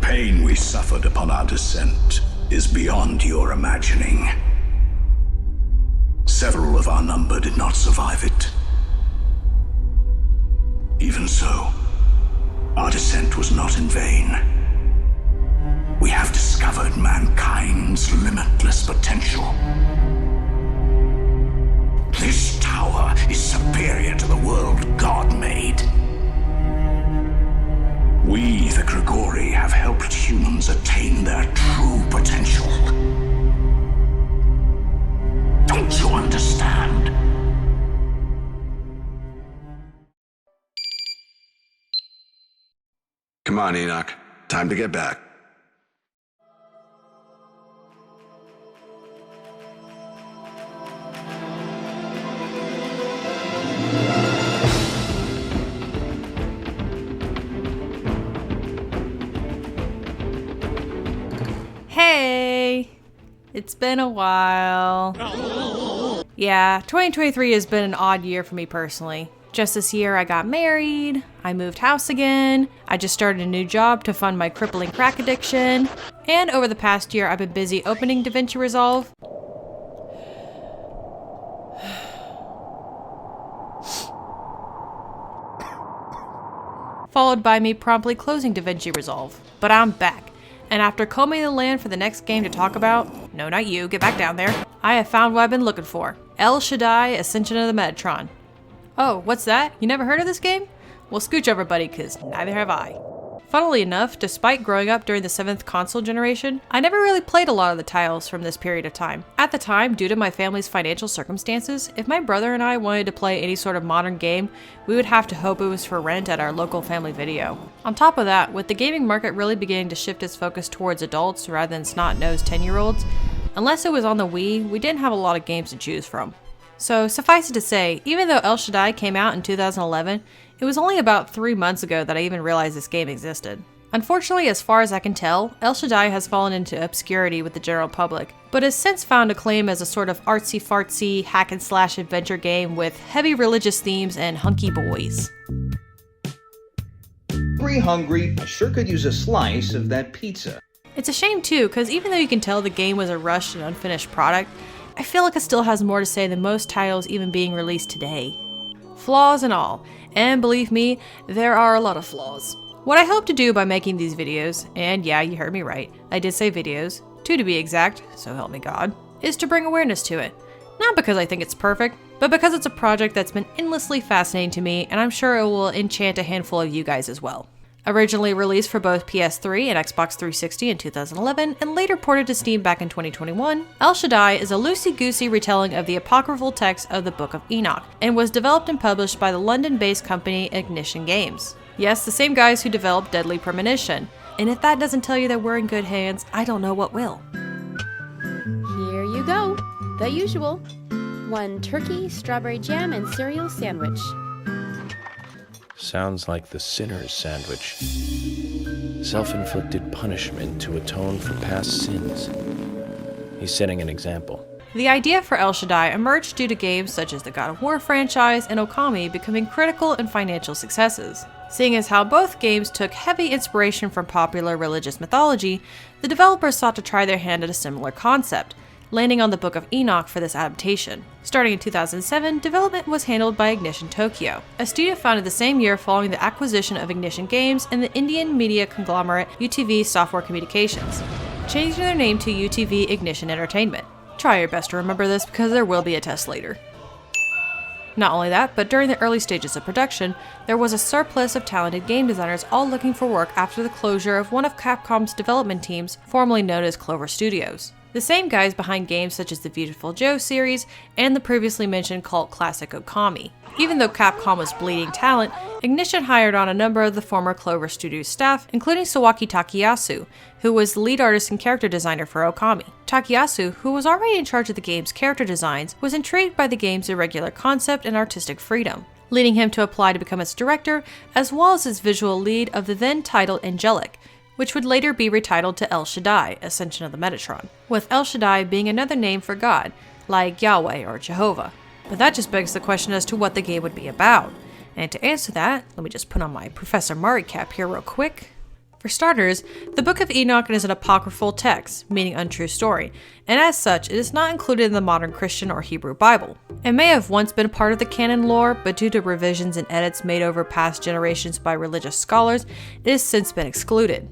pain we suffered upon our descent is beyond your imagining. Several of our number did not survive it. Even so, our descent was not in vain. We have discovered mankind's limitless potential. This tower is superior to the world God made. We, the Grigori, have helped humans attain their true potential. Don't you understand? Come on, Enoch. Time to get back. Hey! It's been a while. Yeah, 2023 has been an odd year for me personally. Just this year I got married, I moved house again, I just started a new job to fund my crippling crack addiction, and over the past year I've been busy opening DaVinci Resolve. Followed by me promptly closing DaVinci Resolve. But I'm back. And after combing the land for the next game to talk about, no, not you, get back down there, I have found what I've been looking for. El Shaddai Ascension of the Metatron. Oh, what's that? You never heard of this game? Well, scooch over, buddy, cause neither have I. Funnily enough, despite growing up during the 7th console generation, I never really played a lot of the titles from this period of time. At the time, due to my family's financial circumstances, if my brother and I wanted to play any sort of modern game, we would have to hope it was for rent at our local Family Video. On top of that, with the gaming market really beginning to shift its focus towards adults rather than snot-nosed 10-year-olds, unless it was on the Wii, we didn't have a lot of games to choose from. So suffice it to say, even though El Shaddai came out in 2011, it was only about 3 months ago that I even realized this game existed. Unfortunately, as far as I can tell, El Shaddai has fallen into obscurity with the general public, but has since found acclaim as a sort of artsy-fartsy hack-and-slash adventure game with heavy religious themes and hunky boys. Hungry, I sure could use a slice of that pizza. It's a shame too, because even though you can tell the game was a rushed and unfinished product, I feel like it still has more to say than most titles even being released today. Flaws and all, and believe me, there are a lot of flaws. What I hope to do by making these videos, and yeah, you heard me right, I did say videos, 2 to be exact, so help me God, is to bring awareness to it. Not because I think it's perfect, but because it's a project that's been endlessly fascinating to me, and I'm sure it will enchant a handful of you guys as well. Originally released for both PS3 and Xbox 360 in 2011, and later ported to Steam back in 2021, El Shaddai is a loosey-goosey retelling of the apocryphal text of the Book of Enoch, and was developed and published by the London-based company Ignition Games. Yes, the same guys who developed Deadly Premonition. And if that doesn't tell you that we're in good hands, I don't know what will. Here you go. The usual. 1 turkey, strawberry jam, and cereal sandwich. Sounds like the sinner's sandwich. Self-inflicted punishment to atone for past sins. He's setting an example. The idea for El Shaddai emerged due to games such as the God of War franchise and Okami becoming critical and financial successes. Seeing as how both games took heavy inspiration from popular religious mythology, the developers sought to try their hand at a similar concept, landing on the Book of Enoch for this adaptation. Starting in 2007, development was handled by Ignition Tokyo, a studio founded the same year following the acquisition of Ignition Games and the Indian media conglomerate UTV Software Communications, changing their name to UTV Ignition Entertainment. Try your best to remember this because there will be a test later. Not only that, but during the early stages of production, there was a surplus of talented game designers all looking for work after the closure of one of Capcom's development teams, formerly known as Clover Studios. The same guys behind games such as the Beautiful Joe series and the previously mentioned cult classic Okami. Even though Capcom was bleeding talent, Ignition hired on a number of the former Clover Studios staff, including Sawaki Takayasu, who was the lead artist and character designer for Okami. Takayasu, who was already in charge of the game's character designs, was intrigued by the game's irregular concept and artistic freedom, leading him to apply to become its director, as well as its visual lead of the then titled Angelic, which would later be retitled to El Shaddai, Ascension of the Metatron, with El Shaddai being another name for God, like Yahweh or Jehovah. But that just begs the question as to what the game would be about. And to answer that, let me just put on my Professor Murray cap here real quick. For starters, the Book of Enoch is an apocryphal text, meaning untrue story, and as such, it is not included in the modern Christian or Hebrew Bible. It may have once been part of the canon lore, but due to revisions and edits made over past generations by religious scholars, it has since been excluded.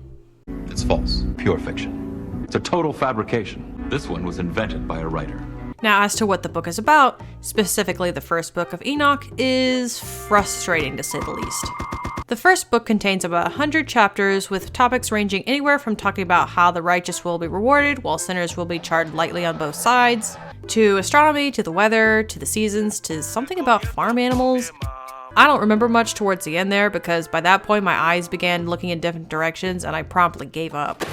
It's false. Pure fiction. It's a total fabrication. This one was invented by a writer. Now, as to what the book is about, specifically the first book of Enoch, is frustrating to say the least. The first book contains about 100 chapters with topics ranging anywhere from talking about how the righteous will be rewarded while sinners will be charged lightly on both sides, to astronomy, to the weather, to the seasons, to something about farm animals. I don't remember much towards the end there because by that point my eyes began looking in different directions and I promptly gave up.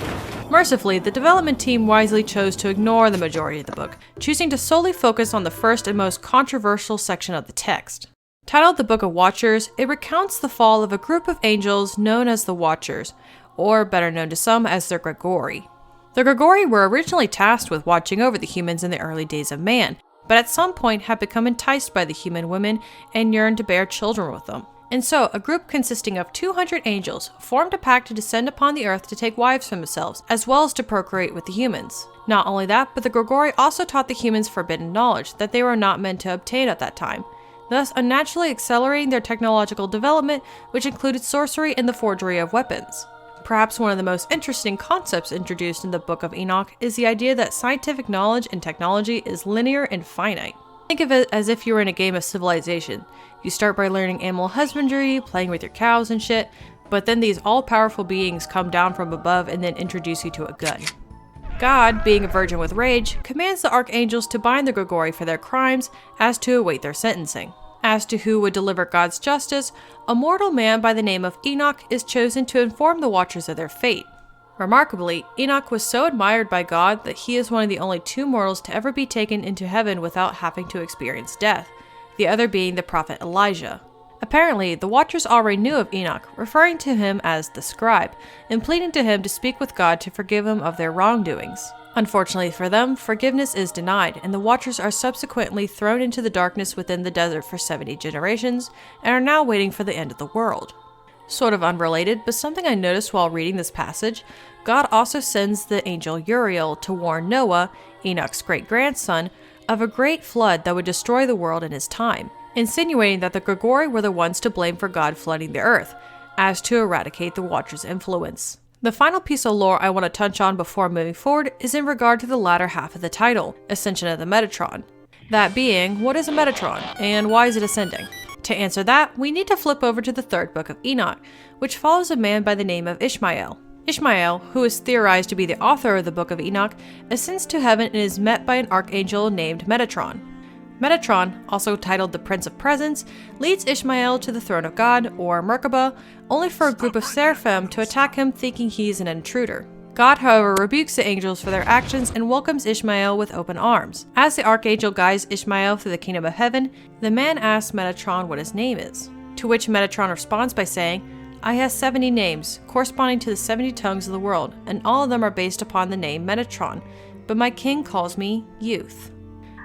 Mercifully, the development team wisely chose to ignore the majority of the book, choosing to solely focus on the first and most controversial section of the text. Titled The Book of Watchers, it recounts the fall of a group of angels known as the Watchers, or better known to some as the Grigori. The Grigori were originally tasked with watching over the humans in the early days of man, but at some point had become enticed by the human women and yearned to bear children with them. And so, a group consisting of 200 angels formed a pact to descend upon the earth to take wives for themselves, as well as to procreate with the humans. Not only that, but the Grigori also taught the humans forbidden knowledge that they were not meant to obtain at that time, thus unnaturally accelerating their technological development, which included sorcery and the forgery of weapons. Perhaps one of the most interesting concepts introduced in the Book of Enoch is the idea that scientific knowledge and technology is linear and finite. Think of it as if you were in a game of Civilization. You start by learning animal husbandry, playing with your cows and shit, but then these all-powerful beings come down from above and then introduce you to a gun. God, being a virgin with rage, commands the archangels to bind the Grigori for their crimes as to await their sentencing. As to who would deliver God's justice, a mortal man by the name of Enoch is chosen to inform the Watchers of their fate. Remarkably, Enoch was so admired by God that he is one of the only two mortals to ever be taken into heaven without having to experience death, the other being the prophet Elijah. Apparently, the Watchers already knew of Enoch, referring to him as the scribe, and pleading to him to speak with God to forgive them of their wrongdoings. Unfortunately for them, forgiveness is denied, and the Watchers are subsequently thrown into the darkness within the desert for 70 generations, and are now waiting for the end of the world. Sort of unrelated, but something I noticed while reading this passage, God also sends the angel Uriel to warn Noah, Enoch's great-grandson, of a great flood that would destroy the world in his time, insinuating that the Grigori were the ones to blame for God flooding the earth, as to eradicate the Watchers' influence. The final piece of lore I want to touch on before moving forward is in regard to the latter half of the title, Ascension of the Metatron. That being, what is a Metatron, and why is it ascending? To answer that, we need to flip over to the third book of Enoch, which follows a man by the name of Ishmael. Ishmael, who is theorized to be the author of the Book of Enoch, ascends to heaven and is met by an archangel named Metatron. Metatron, also titled the Prince of Presence, leads Ishmael to the throne of God, or Merkaba, only for a group of seraphim to attack him thinking he's an intruder. God, however, rebukes the angels for their actions and welcomes Ishmael with open arms. As the archangel guides Ishmael through the kingdom of heaven, the man asks Metatron what his name is, to which Metatron responds by saying, "I have 70 names, corresponding to the 70 tongues of the world, and all of them are based upon the name Metatron, but my king calls me Youth."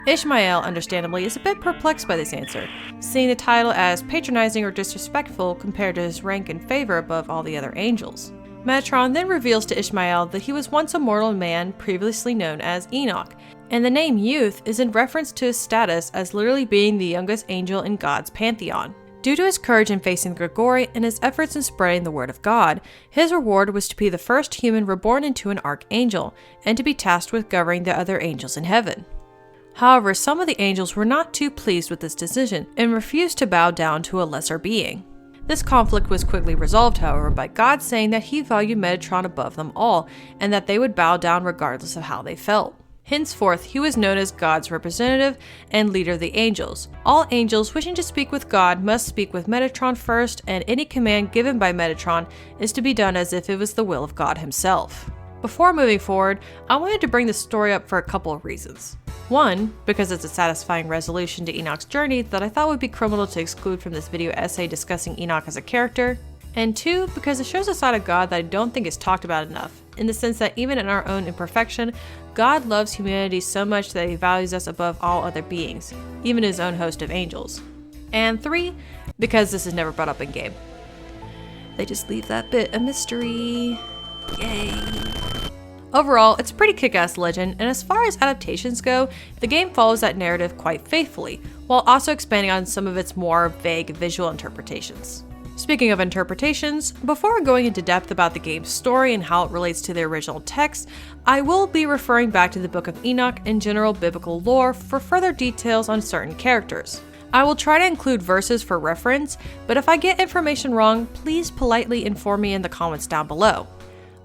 Ishmael, understandably, is a bit perplexed by this answer, seeing the title as patronizing or disrespectful compared to his rank and favor above all the other angels. Metatron then reveals to Ishmael that he was once a mortal man previously known as Enoch, and the name Youth is in reference to his status as literally being the youngest angel in God's pantheon. Due to his courage in facing the Grigori and his efforts in spreading the word of God, his reward was to be the first human reborn into an archangel, and to be tasked with governing the other angels in heaven. However, some of the angels were not too pleased with this decision, and refused to bow down to a lesser being. This conflict was quickly resolved, however, by God saying that he valued Metatron above them all, and that they would bow down regardless of how they felt. Henceforth, he was known as God's representative and leader of the angels. All angels wishing to speak with God must speak with Metatron first, and any command given by Metatron is to be done as if it was the will of God himself. Before moving forward, I wanted to bring this story up for a couple of reasons. One, because it's a satisfying resolution to Enoch's journey that I thought would be criminal to exclude from this video essay discussing Enoch as a character. And two, because it shows a side of God that I don't think is talked about enough, in the sense that even in our own imperfection, God loves humanity so much that he values us above all other beings, even his own host of angels. And three, because this is never brought up in game. They just leave that bit a mystery. Yay. Overall, it's a pretty kick-ass legend, and as far as adaptations go, the game follows that narrative quite faithfully, while also expanding on some of its more vague visual interpretations. Speaking of interpretations, before going into depth about the game's story and how it relates to the original text, I will be referring back to the Book of Enoch and general biblical lore for further details on certain characters. I will try to include verses for reference, but if I get information wrong, please politely inform me in the comments down below.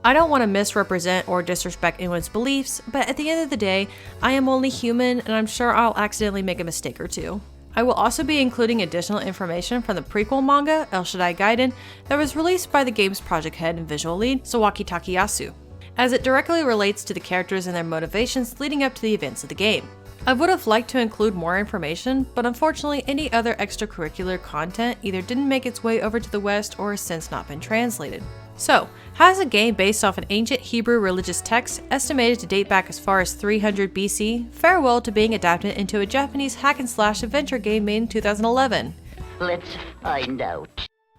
I don't want to misrepresent or disrespect anyone's beliefs, but at the end of the day, I am only human and I'm sure I'll accidentally make a mistake or two. I will also be including additional information from the prequel manga, El Shaddai Gaiden, that was released by the game's project head and visual lead, Sawaki Takayasu, as it directly relates to the characters and their motivations leading up to the events of the game. I would have liked to include more information, but unfortunately any other extracurricular content either didn't make its way over to the West or has since not been translated. So, how does a game based off an ancient Hebrew religious text, estimated to date back as far as 300 BC, fare well to being adapted into a Japanese hack-and-slash adventure game made in 2011? Let's find out.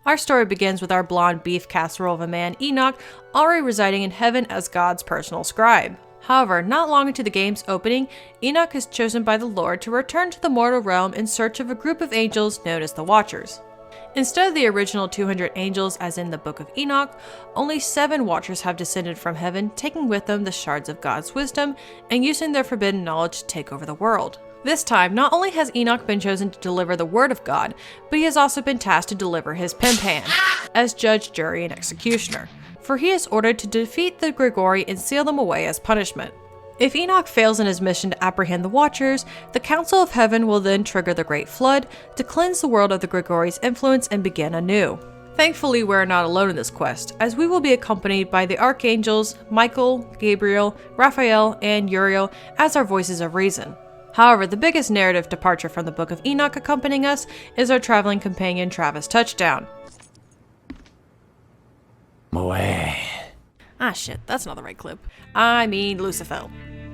Our story begins with our blonde beef casserole of a man, Enoch, already residing in heaven as God's personal scribe. However, not long into the game's opening, Enoch is chosen by the Lord to return to the mortal realm in search of a group of angels known as the Watchers. Instead of the original 200 angels as in the Book of Enoch, only 7 Watchers have descended from heaven, taking with them the shards of God's wisdom and using their forbidden knowledge to take over the world. This time, not only has Enoch been chosen to deliver the word of God, but he has also been tasked to deliver his pimpan as judge, jury, and executioner, for he is ordered to defeat the Grigori and seal them away as punishment. If Enoch fails in his mission to apprehend the Watchers, the Council of Heaven will then trigger the Great Flood to cleanse the world of the Grigori's influence and begin anew. Thankfully, we're not alone in this quest, as we will be accompanied by the Archangels Michael, Gabriel, Raphael, and Uriel as our voices of reason. However, the biggest narrative departure from the Book of Enoch accompanying us is our traveling companion Travis Touchdown. Moe. Ah shit, that's not the right clip. I mean Lucifer.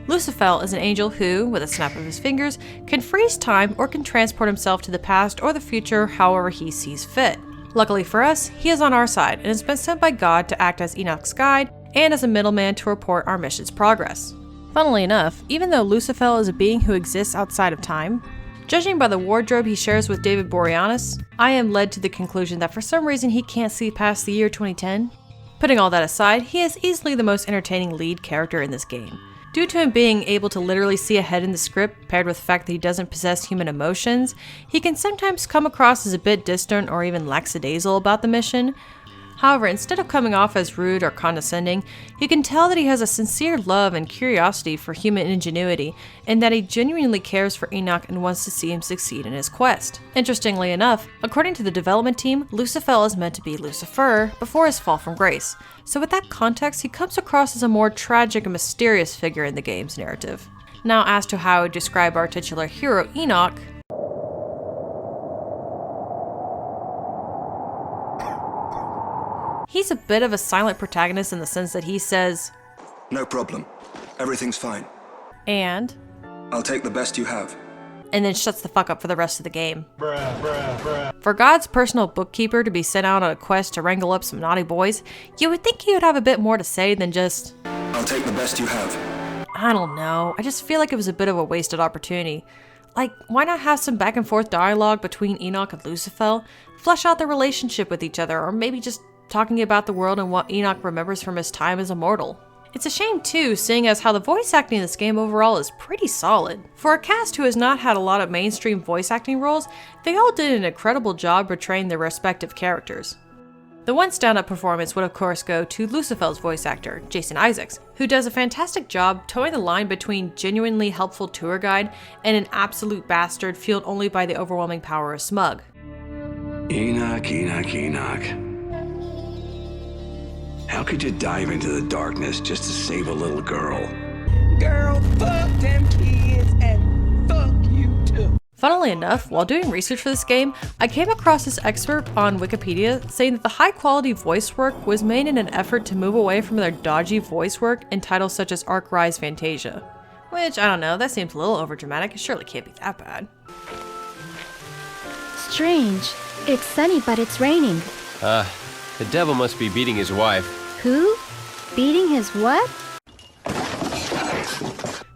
Lucifer is an angel who, with a snap of his fingers, can freeze time or can transport himself to the past or the future however he sees fit. Luckily for us, he is on our side and has been sent by God to act as Enoch's guide and as a middleman to report our mission's progress. Funnily enough, even though Lucifer is a being who exists outside of time, judging by the wardrobe he shares with David Boreanaz, I am led to the conclusion that for some reason he can't see past the year 2010. Putting all that aside, he is easily the most entertaining lead character in this game. Due to him being able to literally see ahead in the script, paired with the fact that he doesn't possess human emotions, he can sometimes come across as a bit distant or even lackadaisical about the mission. However, instead of coming off as rude or condescending, you can tell that he has a sincere love and curiosity for human ingenuity, and that he genuinely cares for Enoch and wants to see him succeed in his quest. Interestingly enough, according to the development team, Lucifer is meant to be Lucifer before his fall from grace, so with that context, he comes across as a more tragic and mysterious figure in the game's narrative. Now, as to how I would describe our titular hero, Enoch, he's a bit of a silent protagonist in the sense that he says, No problem. Everything's fine. and I'll take the best you have. and then shuts the fuck up for the rest of the game. For God's personal bookkeeper to be sent out on a quest to wrangle up some naughty boys, you would think he would have a bit more to say than just, I'll take the best you have. I don't know, I just feel like it was a bit of a wasted opportunity. Like, why not have some back and forth dialogue between Enoch and Lucifer, flesh out their relationship with each other, or maybe just talking about the world and what Enoch remembers from his time as a mortal. It's a shame too, seeing as how the voice acting in this game overall is pretty solid. For a cast who has not had a lot of mainstream voice acting roles, they all did an incredible job portraying their respective characters. The one standout performance would of course go to Lucifer's voice actor, Jason Isaacs, who does a fantastic job towing the line between genuinely helpful tour guide and an absolute bastard fueled only by the overwhelming power of smug. Enoch, Enoch, Enoch. How could you dive into the darkness just to save a little girl? Girl, fuck them kids and fuck you too. Funnily enough, while doing research for this game, I came across this excerpt on Wikipedia saying that the high-quality voice work was made in an effort to move away from their dodgy voice work in titles such as Ark Rise Fantasia. Which, I don't know, that seems a little overdramatic, it surely can't be that bad. Strange. It's sunny, but it's raining. The devil must be beating his wife. Who? Beating his what?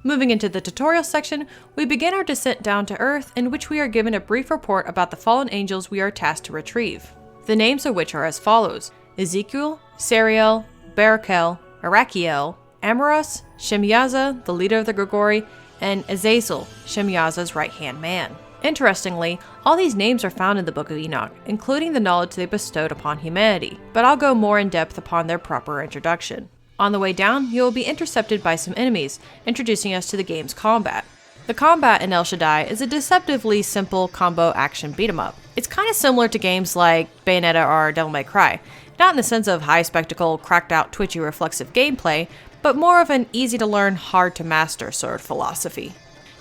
Moving into the tutorial section, we begin our descent down to Earth, in which we are given a brief report about the fallen angels we are tasked to retrieve. The names of which are as follows: Ezekiel, Sariel, Barakel, Arakiel, Amoros, Shemyaza, the leader of the Grigori, and Azazel, Shemyaza's right-hand man. Interestingly, all these names are found in the Book of Enoch, including the knowledge they bestowed upon humanity, but I'll go more in depth upon their proper introduction. On the way down, you will be intercepted by some enemies, introducing us to the game's combat. The combat in El Shaddai is a deceptively simple combo action beat-em-up. It's kind of similar to games like Bayonetta or Devil May Cry, not in the sense of high spectacle, cracked out, twitchy, reflexive gameplay, but more of an easy-to-learn, hard-to-master sort of philosophy.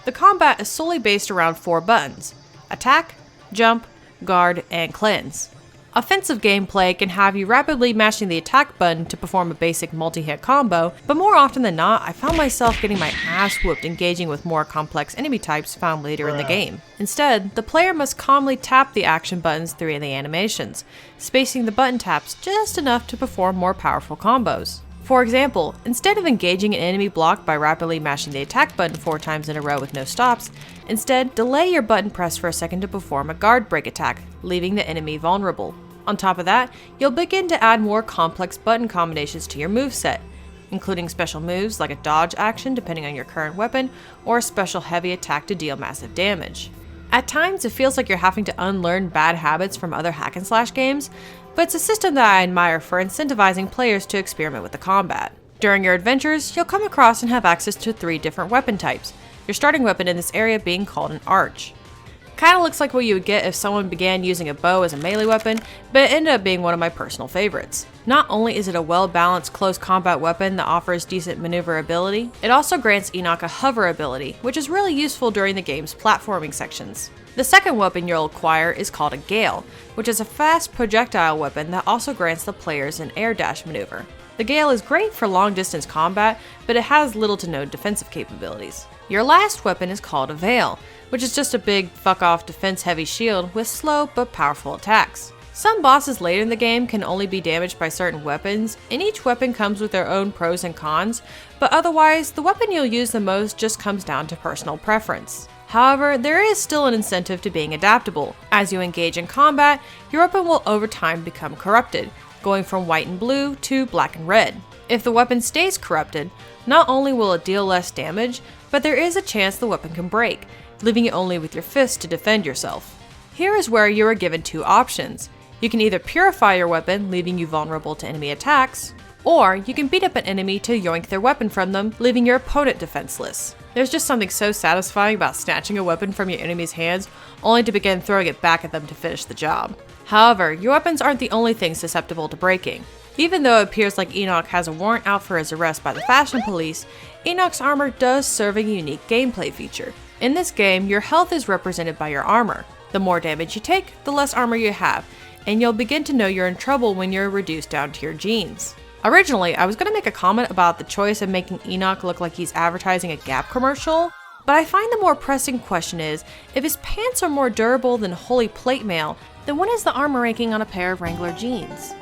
The combat is solely based around 4 buttons: attack, jump, guard, and cleanse. Offensive gameplay can have you rapidly mashing the attack button to perform a basic multi-hit combo, but more often than not, I found myself getting my ass whooped engaging with more complex enemy types found later in the game. Instead, the player must calmly tap the action buttons through the animations, spacing the button taps just enough to perform more powerful combos. For example, instead of engaging an enemy block by rapidly mashing the attack button 4 times in a row with no stops, instead delay your button press for a second to perform a guard break attack, leaving the enemy vulnerable. On top of that, you'll begin to add more complex button combinations to your moveset, including special moves like a dodge action depending on your current weapon, or a special heavy attack to deal massive damage. At times, it feels like you're having to unlearn bad habits from other hack-and-slash games, but it's a system that I admire for incentivizing players to experiment with the combat. During your adventures, you'll come across and have access to 3 different weapon types, your starting weapon in this area being called an arch. Kinda looks like what you would get if someone began using a bow as a melee weapon, but it ended up being one of my personal favorites. Not only is it a well-balanced close combat weapon that offers decent maneuverability, it also grants Enoch a hover ability, which is really useful during the game's platforming sections. The second weapon you'll acquire is called a Gale, which is a fast projectile weapon that also grants the players an air dash maneuver. The Gale is great for long-distance combat, but it has little to no defensive capabilities. Your last weapon is called a Veil, which is just a big fuck-off defense-heavy shield with slow but powerful attacks. Some bosses later in the game can only be damaged by certain weapons, and each weapon comes with their own pros and cons, but otherwise, the weapon you'll use the most just comes down to personal preference. However, there is still an incentive to being adaptable. As you engage in combat, your weapon will over time become corrupted, going from white and blue to black and red. If the weapon stays corrupted, not only will it deal less damage, but there is a chance the weapon can break, leaving you only with your fists to defend yourself. Here is where you are given 2 options. You can either purify your weapon, leaving you vulnerable to enemy attacks, or you can beat up an enemy to yoink their weapon from them, leaving your opponent defenseless. There's just something so satisfying about snatching a weapon from your enemy's hands, only to begin throwing it back at them to finish the job. However, your weapons aren't the only things susceptible to breaking. Even though it appears like Enoch has a warrant out for his arrest by the fashion police, Enoch's armor does serve a unique gameplay feature. In this game, your health is represented by your armor. The more damage you take, the less armor you have, and you'll begin to know you're in trouble when you're reduced down to your jeans. Originally, I was going to make a comment about the choice of making Enoch look like he's advertising a Gap commercial, but I find the more pressing question is, if his pants are more durable than holy plate mail, then what is the armor ranking on a pair of Wrangler jeans?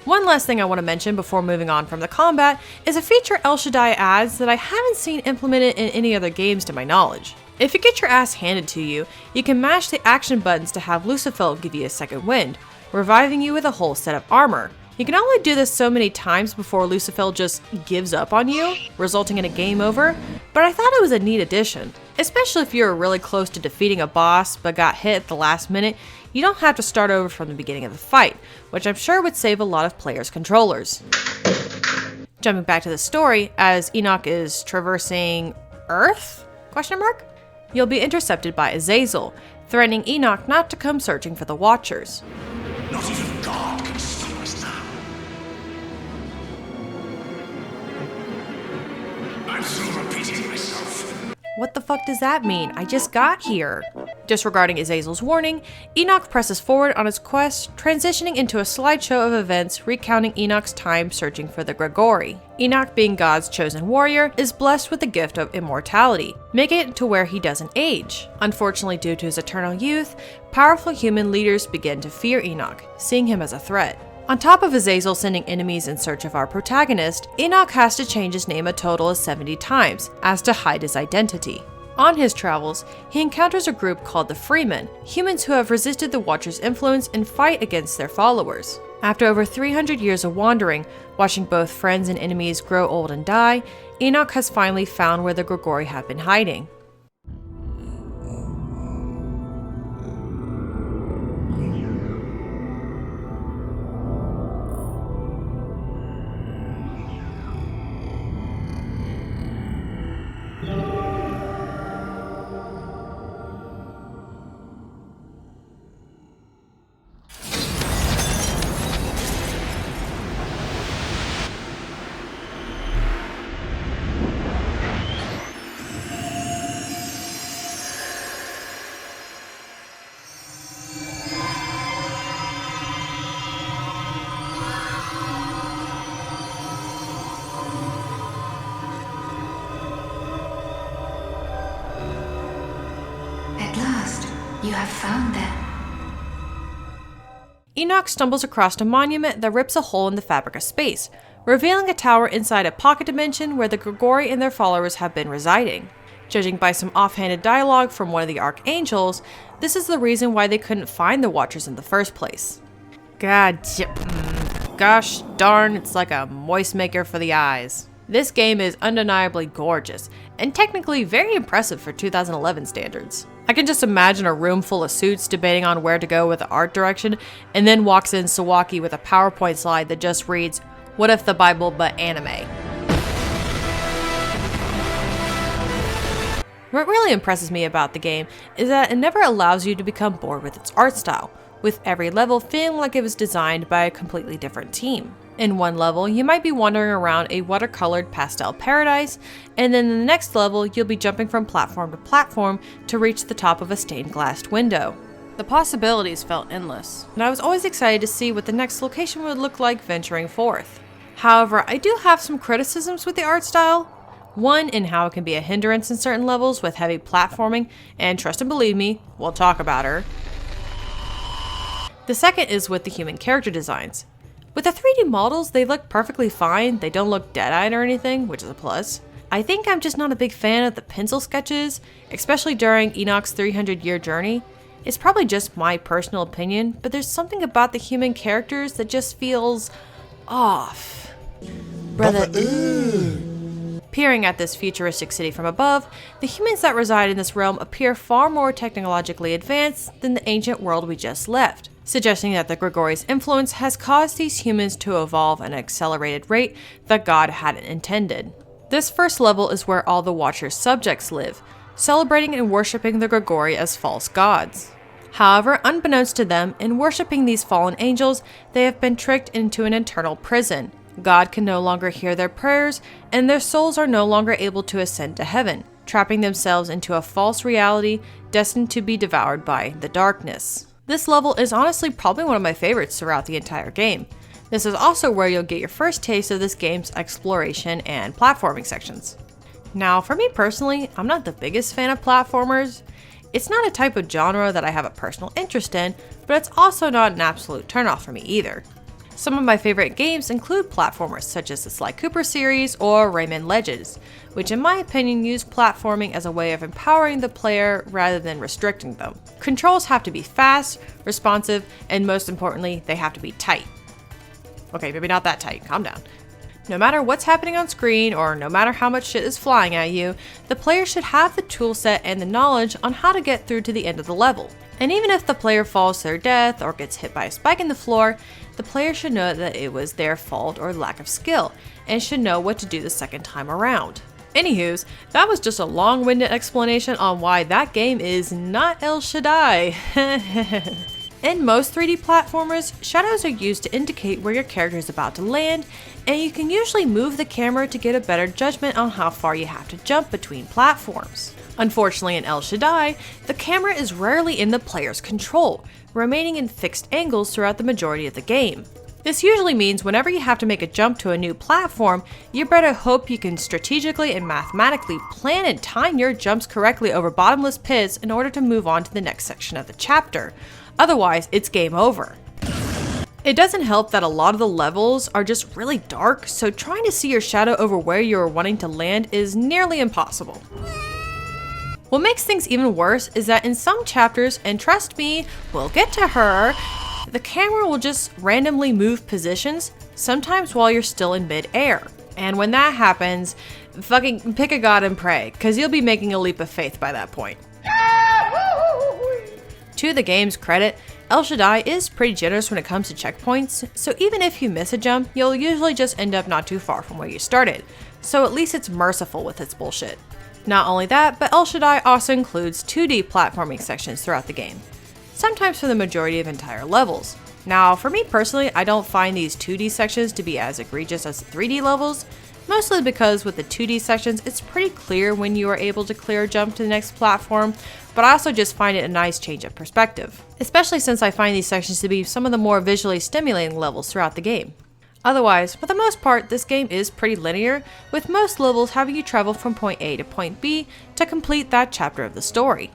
One last thing I want to mention before moving on from the combat is a feature El Shaddai adds that I haven't seen implemented in any other games to my knowledge. If you get your ass handed to you, you can mash the action buttons to have Lucifer give you a second wind, reviving you with a whole set of armor. You can only do this so many times before Lucifer just gives up on you, resulting in a game over, but I thought it was a neat addition. Especially if you were really close to defeating a boss but got hit at the last minute, you don't have to start over from the beginning of the fight, which I'm sure would save a lot of players' controllers. Jumping back to the story, as Enoch is traversing Earth? You'll be intercepted by Azazel, threatening Enoch not to come searching for the Watchers. Not even God can stop us now. I'm still repeating myself. What the fuck does that mean? I just got here. Disregarding Azazel's warning, Enoch presses forward on his quest, transitioning into a slideshow of events recounting Enoch's time searching for the Grigori. Enoch, being God's chosen warrior, is blessed with the gift of immortality, making it to where he doesn't age. Unfortunately, due to his eternal youth, powerful human leaders begin to fear Enoch, seeing him as a threat. On top of Azazel sending enemies in search of our protagonist, Enoch has to change his name a total of 70 times, as to hide his identity. On his travels, he encounters a group called the Freemen, humans who have resisted the Watcher's influence and fight against their followers. After over 300 years of wandering, watching both friends and enemies grow old and die, Enoch has finally found where the Grigori have been hiding. You have found them. Enoch stumbles across a monument that rips a hole in the fabric of space, revealing a tower inside a pocket dimension where the Grigori and their followers have been residing. Judging by some offhanded dialogue from one of the archangels, this is the reason why they couldn't find the Watchers in the first place. Gosh darn, it's like a moist maker for the eyes. This game is undeniably gorgeous, and technically very impressive for 2011 standards. I can just imagine a room full of suits debating on where to go with the art direction, and then walks in Sawaki with a PowerPoint slide that just reads, "What if the Bible but anime?" What really impresses me about the game is that it never allows you to become bored with its art style, with every level feeling like it was designed by a completely different team. In one level, you might be wandering around a watercolored pastel paradise, and then in the next level, you'll be jumping from platform to platform to reach the top of a stained glass window. The possibilities felt endless, and I was always excited to see what the next location would look like venturing forth. However, I do have some criticisms with the art style. One, in how it can be a hindrance in certain levels with heavy platforming, and trust and believe me, we'll talk about her. The second is with the human character designs. With the 3D models, they look perfectly fine, they don't look dead-eyed or anything, which is a plus. I think I'm just not a big fan of the pencil sketches, especially during Enoch's 300-year journey. It's probably just my personal opinion, but there's something about the human characters that just feels off. Brother, Peering at this futuristic city from above, the humans that reside in this realm appear far more technologically advanced than the ancient world we just left, suggesting that the Grigori's influence has caused these humans to evolve at an accelerated rate that God hadn't intended. This first level is where all the Watcher's subjects live, celebrating and worshipping the Grigori as false gods. However, unbeknownst to them, in worshipping these fallen angels, they have been tricked into an eternal prison. God can no longer hear their prayers, and their souls are no longer able to ascend to heaven, trapping themselves into a false reality destined to be devoured by the darkness. This level is honestly probably one of my favorites throughout the entire game. This is also where you'll get your first taste of this game's exploration and platforming sections. Now, for me personally, I'm not the biggest fan of platformers. It's not a type of genre that I have a personal interest in, but it's also not an absolute turnoff for me either. Some of my favorite games include platformers such as the Sly Cooper series or Rayman Legends, which in my opinion use platforming as a way of empowering the player rather than restricting them. Controls have to be fast, responsive, and most importantly, they have to be tight. Okay, maybe not that tight, calm down. No matter what's happening on screen or no matter how much shit is flying at you, the player should have the toolset and the knowledge on how to get through to the end of the level. And even if the player falls to their death or gets hit by a spike in the floor, the player should know that it was their fault or lack of skill, and should know what to do the second time around. Anywho's, that was just a long-winded explanation on why that game is not El Shaddai. In most 3D platformers, shadows are used to indicate where your character is about to land, and you can usually move the camera to get a better judgment on how far you have to jump between platforms. Unfortunately, in El Shaddai, the camera is rarely in the player's control, remaining in fixed angles throughout the majority of the game. This usually means whenever you have to make a jump to a new platform, you better hope you can strategically and mathematically plan and time your jumps correctly over bottomless pits in order to move on to the next section of the chapter. Otherwise, it's game over. It doesn't help that a lot of the levels are just really dark, so trying to see your shadow over where you are wanting to land is nearly impossible. What makes things even worse is that in some chapters, and trust me, we'll get to her, the camera will just randomly move positions, sometimes while you're still in mid-air. And when that happens, fucking pick a god and pray, cause you'll be making a leap of faith by that point. To the game's credit, El Shaddai is pretty generous when it comes to checkpoints, so even if you miss a jump, you'll usually just end up not too far from where you started, so at least it's merciful with its bullshit. Not only that, but El Shaddai also includes 2D platforming sections throughout the game, sometimes for the majority of entire levels. Now, for me personally, I don't find these 2D sections to be as egregious as the 3D levels, mostly because with the 2D sections, it's pretty clear when you are able to clear a jump to the next platform, but I also just find it a nice change of perspective, especially since I find these sections to be some of the more visually stimulating levels throughout the game. Otherwise, for the most part, this game is pretty linear, with most levels having you travel from point A to point B to complete that chapter of the story.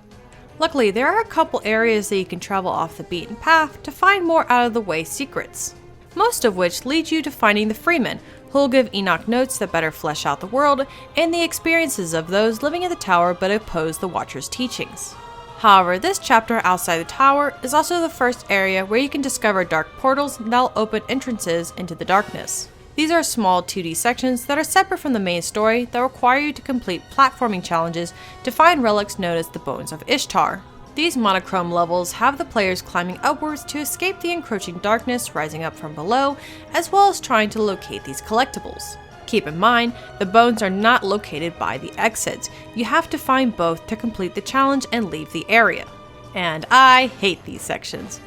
Luckily, there are a couple areas that you can travel off the beaten path to find more out-of-the-way secrets, most of which lead you to finding the Freemen, who will give Enoch notes that better flesh out the world and the experiences of those living in the tower but oppose the Watcher's teachings. However, this chapter outside the tower is also the first area where you can discover dark portals that'll open entrances into the darkness. These are small 2D sections that are separate from the main story that require you to complete platforming challenges to find relics known as the Bones of Ishtar. These monochrome levels have the players climbing upwards to escape the encroaching darkness rising up from below, as well as trying to locate these collectibles. Keep in mind, the bones are not located by the exits. You have to find both to complete the challenge and leave the area. And I hate these sections.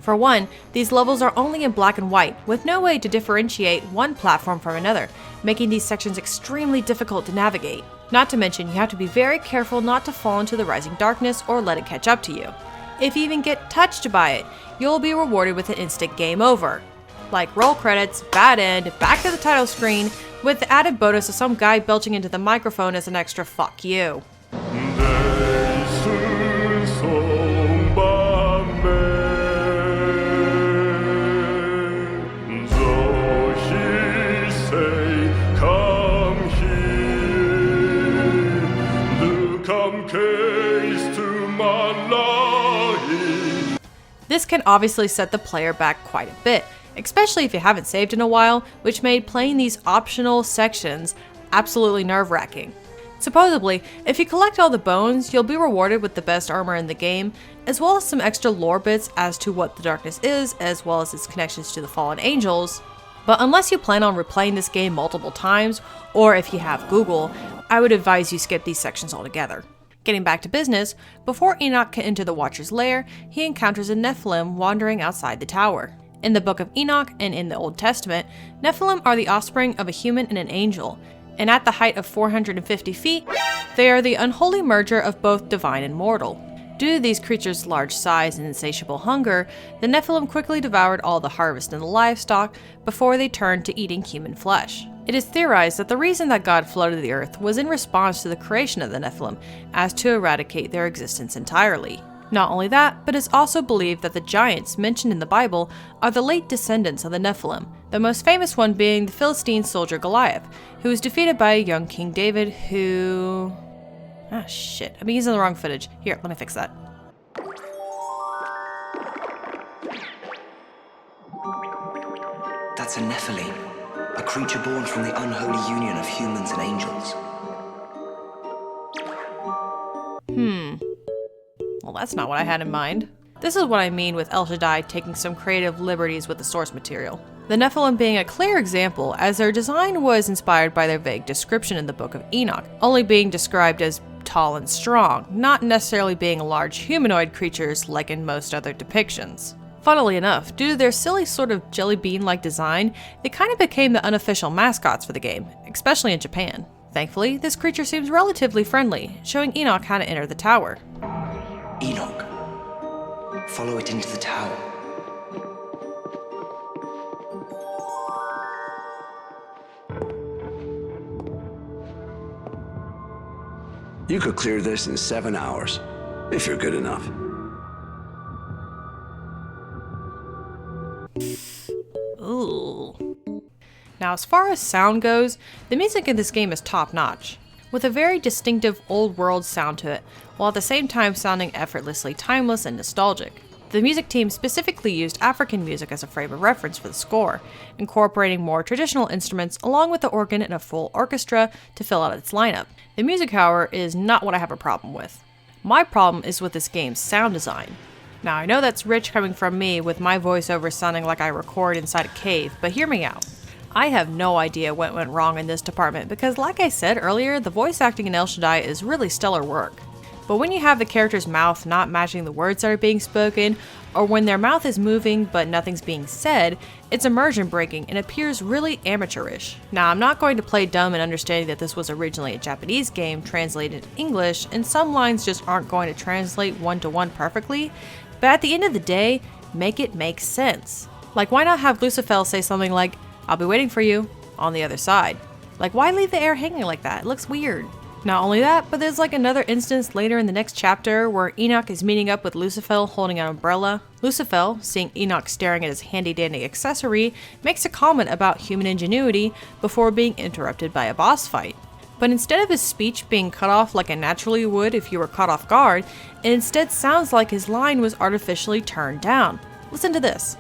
For one, these levels are only in black and white, with no way to differentiate one platform from another, making these sections extremely difficult to navigate. Not to mention, you have to be very careful not to fall into the rising darkness or let it catch up to you. If you even get touched by it, you'll be rewarded with an instant game over. Like roll credits, bad end, back to the title screen, with the added bonus of some guy belching into the microphone as an extra fuck you. This can obviously set the player back quite a bit, especially if you haven't saved in a while, which made playing these optional sections absolutely nerve-wracking. Supposedly, if you collect all the bones, you'll be rewarded with the best armor in the game, as well as some extra lore bits as to what the darkness is, as well as its connections to the fallen angels. But unless you plan on replaying this game multiple times, or if you have Google, I would advise you skip these sections altogether. Getting back to business, before Enoch can enter the Watcher's lair, he encounters a Nephilim wandering outside the tower. In the Book of Enoch and in the Old Testament, Nephilim are the offspring of a human and an angel, and at the height of 450 feet, they are the unholy merger of both divine and mortal. Due to these creatures' large size and insatiable hunger, the Nephilim quickly devoured all the harvest and the livestock before they turned to eating human flesh. It is theorized that the reason that God flooded the earth was in response to the creation of the Nephilim, as to eradicate their existence entirely. Not only that, but it's also believed that the giants mentioned in the Bible are the late descendants of the Nephilim, the most famous one being the Philistine soldier Goliath, who was defeated by a young King David who... Ah, shit. I'm using the wrong footage. Here, let me fix that. That's a Nephilim, a creature born from the unholy union of humans and angels. Well, that's not what I had in mind. This is what I mean with El Shaddai taking some creative liberties with the source material. The Nephilim being a clear example, as their design was inspired by their vague description in the Book of Enoch, only being described as tall and strong, not necessarily being large humanoid creatures like in most other depictions. Funnily enough, due to their silly sort of jelly bean-like design, they kind of became the unofficial mascots for the game, especially in Japan. Thankfully, this creature seems relatively friendly, showing Enoch how to enter the tower. Enoch, follow it into the tower. You could clear this in 7 hours, if you're good enough. Ooh. Now, as far as sound goes, the music in this game is top-notch, with a very distinctive old-world sound to it, while at the same time sounding effortlessly timeless and nostalgic. The music team specifically used African music as a frame of reference for the score, incorporating more traditional instruments along with the organ and a full orchestra to fill out its lineup. The music, however, is not what I have a problem with. My problem is with this game's sound design. Now, I know that's rich coming from me with my voiceover sounding like I record inside a cave, but hear me out. I have no idea what went wrong in this department because, like I said earlier, the voice acting in El Shaddai is really stellar work. But when you have the character's mouth not matching the words that are being spoken, or when their mouth is moving but nothing's being said, it's immersion breaking and appears really amateurish. Now, I'm not going to play dumb in understanding that this was originally a Japanese game translated in English, and some lines just aren't going to translate one-to-one perfectly, but at the end of the day, make it make sense. Like, why not have Lucifer say something like, "I'll be waiting for you," on the other side? Like, why leave the air hanging like that? It looks weird. Not only that, but there's like another instance later in the next chapter where Enoch is meeting up with Lucifer holding an umbrella. Lucifer, seeing Enoch staring at his handy-dandy accessory, makes a comment about human ingenuity before being interrupted by a boss fight. But instead of his speech being cut off like it naturally would if you were caught off guard, it instead sounds like his line was artificially turned down. Listen to this.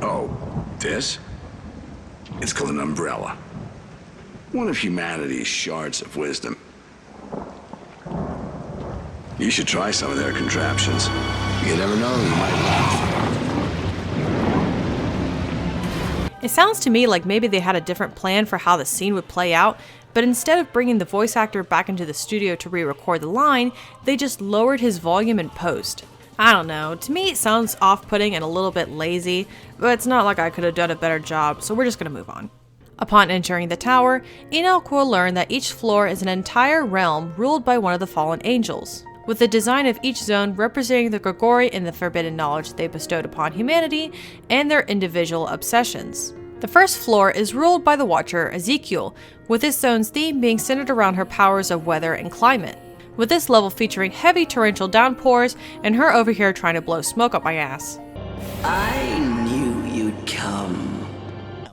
Oh, this? It's called an umbrella. One of humanity's shards of wisdom. You should try some of their contraptions. You never know, you might laugh. It sounds to me like maybe they had a different plan for how the scene would play out, but instead of bringing the voice actor back into the studio to re-record the line, they just lowered his volume in post. I don't know, to me it sounds off-putting and a little bit lazy, but it's not like I could have done a better job, so we're just gonna move on. Upon entering the tower, Enoch will learn that each floor is an entire realm ruled by one of the fallen angels, with the design of each zone representing the Grigori and the forbidden knowledge they bestowed upon humanity and their individual obsessions. The first floor is ruled by the Watcher Ezekiel, with this zone's theme being centered around her powers of weather and climate, with this level featuring heavy torrential downpours and her over here trying to blow smoke up my ass. I knew you'd come.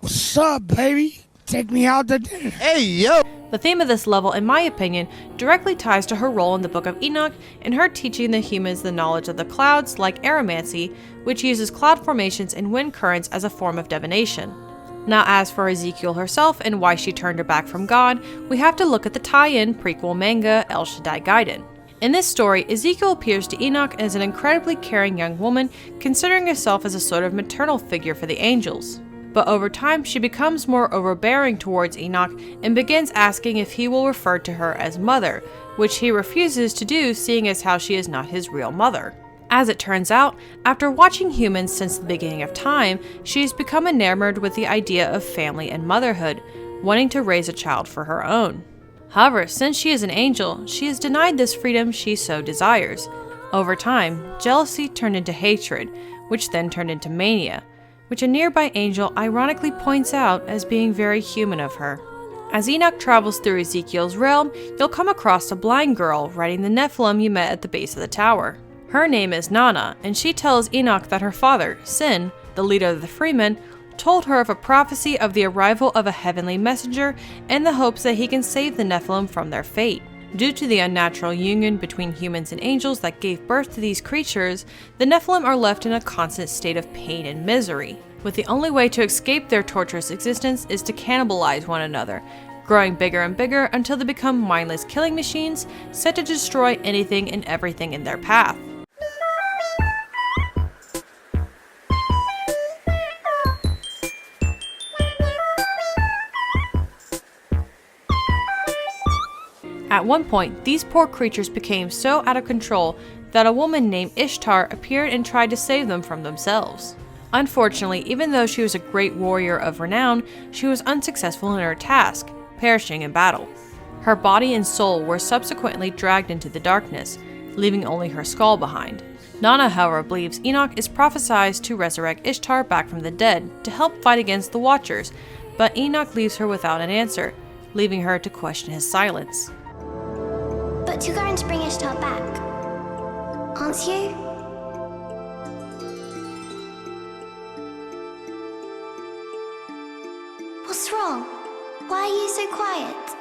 What's up, baby? Take me out to dinner. Hey, yo! The theme of this level, in my opinion, directly ties to her role in the Book of Enoch and her teaching the humans the knowledge of the clouds like aeromancy, which uses cloud formations and wind currents as a form of divination. Now, as for Ezekiel herself and why she turned her back from God, we have to look at the tie-in prequel manga El Shaddai Gaiden. In this story, Ezekiel appears to Enoch as an incredibly caring young woman, considering herself as a sort of maternal figure for the angels. But over time, she becomes more overbearing towards Enoch and begins asking if he will refer to her as mother, which he refuses to do seeing as how she is not his real mother. As it turns out, after watching humans since the beginning of time, she has become enamored with the idea of family and motherhood, wanting to raise a child for her own. However, since she is an angel, she is denied this freedom she so desires. Over time, jealousy turned into hatred, which then turned into mania, which a nearby angel ironically points out as being very human of her. As Enoch travels through Ezekiel's realm, you'll come across a blind girl riding the Nephilim you met at the base of the tower. Her name is Nana, and she tells Enoch that her father, Sin, the leader of the Freemen, told her of a prophecy of the arrival of a heavenly messenger in the hopes that he can save the Nephilim from their fate. Due to the unnatural union between humans and angels that gave birth to these creatures, the Nephilim are left in a constant state of pain and misery, with the only way to escape their torturous existence is to cannibalize one another, growing bigger and bigger until they become mindless killing machines set to destroy anything and everything in their path. At one point, these poor creatures became so out of control that a woman named Ishtar appeared and tried to save them from themselves. Unfortunately, even though she was a great warrior of renown, she was unsuccessful in her task, perishing in battle. Her body and soul were subsequently dragged into the darkness, leaving only her skull behind. Nana, however, believes Enoch is prophesied to resurrect Ishtar back from the dead to help fight against the Watchers, but Enoch leaves her without an answer, leaving her to question his silence. But you're going to bring Ishtar back, aren't you? What's wrong? Why are you so quiet?